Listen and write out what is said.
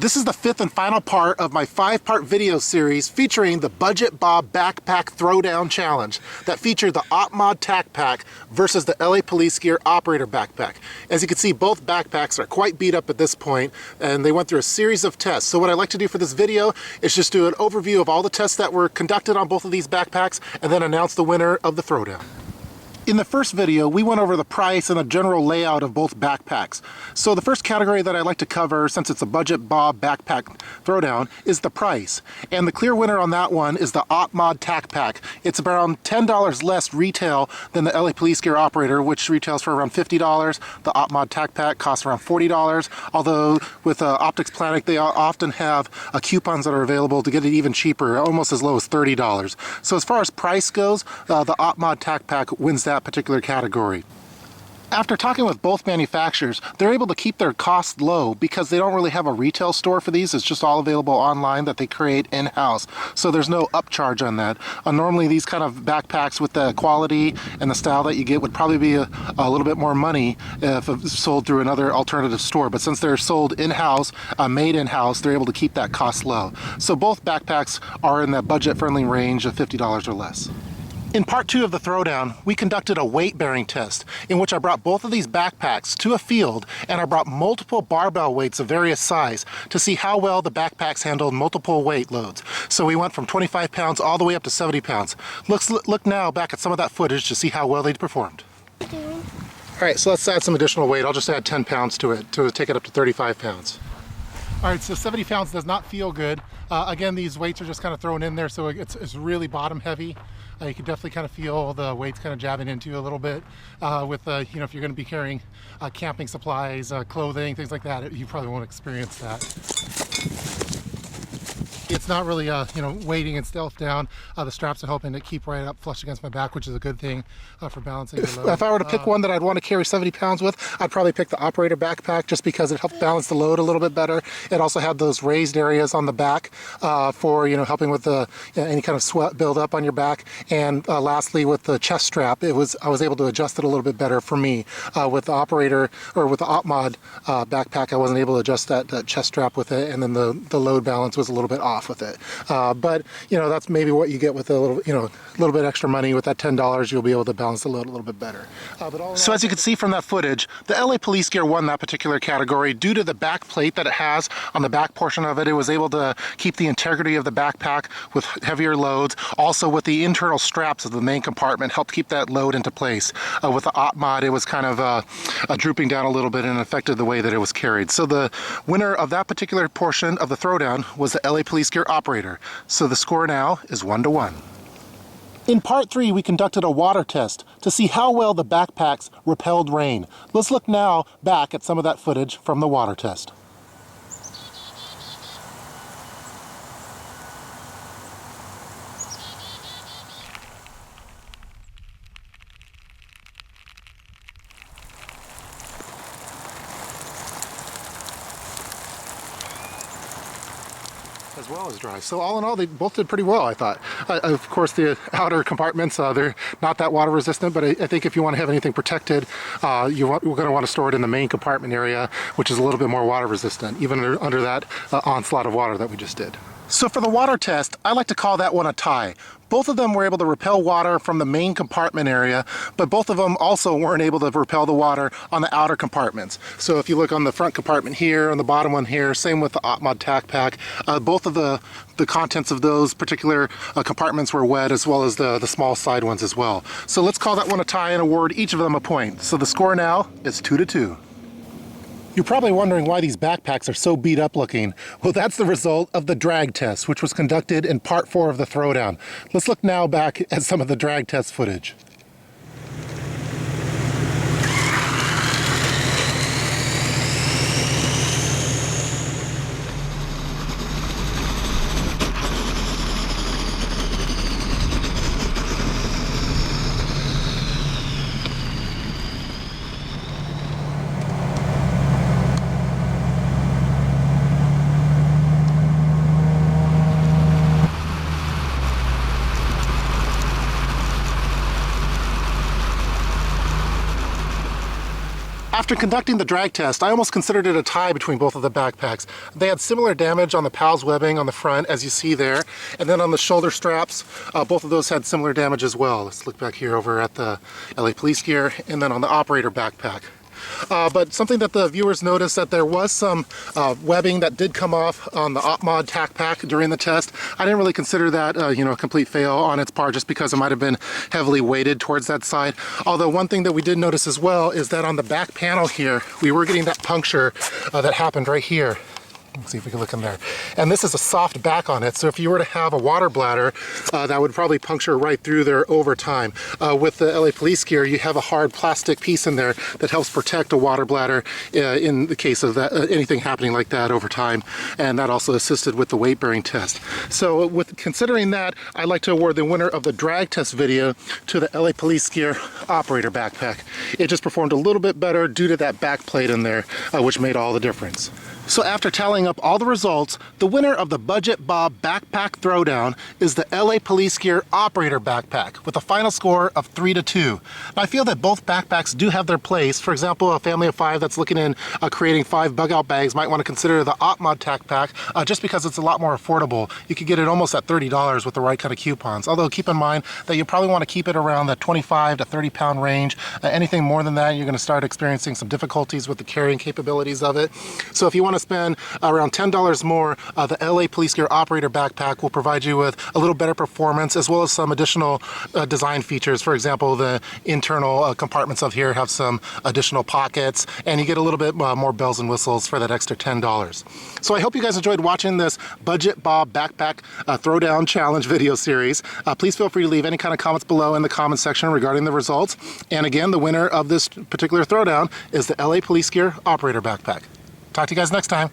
This is the fifth and final part of my 5-part video series featuring the Budget Bob Backpack Throwdown Challenge that featured the OPMOD Tack Pack versus the LA Police Gear Operator Backpack. As you can see, both backpacks are quite beat up at this point, and they went through a series of tests. So what I'd like to do for this video is just do an overview of all the tests that were conducted on both of these backpacks and then announce the winner of the Throwdown. In the first video, we went over the price and the general layout of both backpacks. So the first category that I'd like to cover, since it's a Budget Bob Backpack Throwdown, is the price. And the clear winner on that one is the OPMOD Tack Pack. It's around $10 less retail than the LA Police Gear Operator, which retails for around $50. The OPMOD Tack Pack costs around $40, although with Optics Planet, they often have coupons that are available to get it even cheaper, almost as low as $30. So as far as price goes, the OPMOD Tack Pack wins that particular category. After talking with both manufacturers, they're able to keep their costs low because they don't really have a retail store for these. It's just all available online that they create in-house. So there's no upcharge on that. Normally these kind of backpacks with the quality and the style that you get would probably be a little bit more money if sold through another alternative store. But since they're sold in-house, made in-house, they're able to keep that cost low. So both backpacks are in that budget-friendly range of $50 or less. In part 2 of the Throwdown, we conducted a weight-bearing test in which I brought both of these backpacks to a field and I brought multiple barbell weights of various size to see how well the backpacks handled multiple weight loads. So we went from 25 pounds all the way up to 70 pounds. Look now back at some of that footage to see how well they performed. Alright, so let's add some additional weight. I'll just add 10 pounds to it to take it up to 35 pounds. Alright, so 70 pounds does not feel good. Again, these weights are just kind of thrown in there, so it's really bottom heavy. You can definitely kind of feel the weights kind of jabbing into you a little bit with, you know, if you're going to be carrying camping supplies, clothing, things like that, you probably won't experience that. It's not really, you know, weighting and stealth down. The straps are helping to keep right up flush against my back, which is a good thing for balancing the load. If I were to pick one that I'd want to carry 70 pounds with, I'd probably pick the Operator Backpack just because it helped balance the load a little bit better. It also had those raised areas on the back for, you know, helping with the any kind of sweat buildup on your back. And lastly, with the chest strap, I was able to adjust it a little bit better for me. With the Operator, or with the OPMOD backpack, I wasn't able to adjust that chest strap with it, and then the load balance was a little bit off with it. But you know, that's maybe what you get with a little bit extra money. With that $10, you'll be able to balance the load a little bit better. So as you can see from that footage, the LA Police Gear won that particular category due to the back plate that it has on the back portion of it. It was able to keep the integrity of the backpack with heavier loads. Also with the internal straps of the main compartment helped keep that load into place. With the OPMOD, it was kind of drooping down a little bit and affected the way that it was carried. So the winner of that particular portion of the Throwdown was the LA Police Gear Operator. So the score now is 1-1. In part 3, we conducted a water test to see how well the backpacks repelled rain. Let's look now back at some of that footage from the water test. As well as dry. So all in all, they both did pretty well, I thought. Of course, the outer compartments, they're not that water resistant, but I think if you want to have anything protected, we're going to want to store it in the main compartment area, which is a little bit more water resistant, even under that onslaught of water that we just did. So for the water test, I like to call that one a tie. Both of them were able to repel water from the main compartment area, but both of them also weren't able to repel the water on the outer compartments. So if you look on the front compartment here, on the bottom one here, same with the OPMOD Tack Pack, both of the contents of those particular compartments were wet, as well as the small side ones as well. So let's call that one a tie and award each of them a point. So the score now is 2-2. You're probably wondering why these backpacks are so beat up looking. Well, that's the result of the drag test, which was conducted in part 4 of the Throwdown. Let's look now back at some of the drag test footage. After conducting the drag test, I almost considered it a tie between both of the backpacks. They had similar damage on the PALS webbing on the front, as you see there, and then on the shoulder straps, both of those had similar damage as well. Let's look back here over at the LA Police Gear, and then on the operator backpack. But something that the viewers noticed, that there was some webbing that did come off on the OPMOD tack pack during the test. I didn't really consider that a complete fail on its part, just because it might have been heavily weighted towards that side. Although one thing that we did notice as well is that on the back panel here, we were getting that puncture that happened right here. Let's see if we can look in there. And this is a soft back on it, so if you were to have a water bladder, that would probably puncture right through there over time. With the LA Police Gear, you have a hard plastic piece in there that helps protect a water bladder in the case of that, anything happening like that over time, and that also assisted with the weight bearing test. So with considering that, I'd like to award the winner of the drag test video to the LA Police Gear operator backpack. It just performed a little bit better due to that back plate in there, which made all the difference. So after tallying up all the results, the winner of the Budget Bob Backpack Throwdown is the LA Police Gear Operator Backpack with a final score of 3-2. Now, I feel that both backpacks do have their place. For example, a family of 5 that's looking in creating 5 bug out bags might want to consider the OPMOD tack pack just because it's a lot more affordable. You could get it almost at $30 with the right kind of coupons. Although keep in mind that you probably want to keep it around the 25 to 30 pound range. Anything more than that, you're going to start experiencing some difficulties with the carrying capabilities of it. So if you want to spend around $10 more, the LA Police Gear Operator Backpack will provide you with a little better performance as well as some additional design features. For example, the internal compartments of here have some additional pockets, and you get a little bit more bells and whistles for that extra $10. So I hope you guys enjoyed watching this Budget Bob Backpack Throwdown Challenge video series. Please feel free to leave any kind of comments below in the comment section regarding the results. And again, the winner of this particular throwdown is the LA Police Gear Operator Backpack. Talk to you guys next time.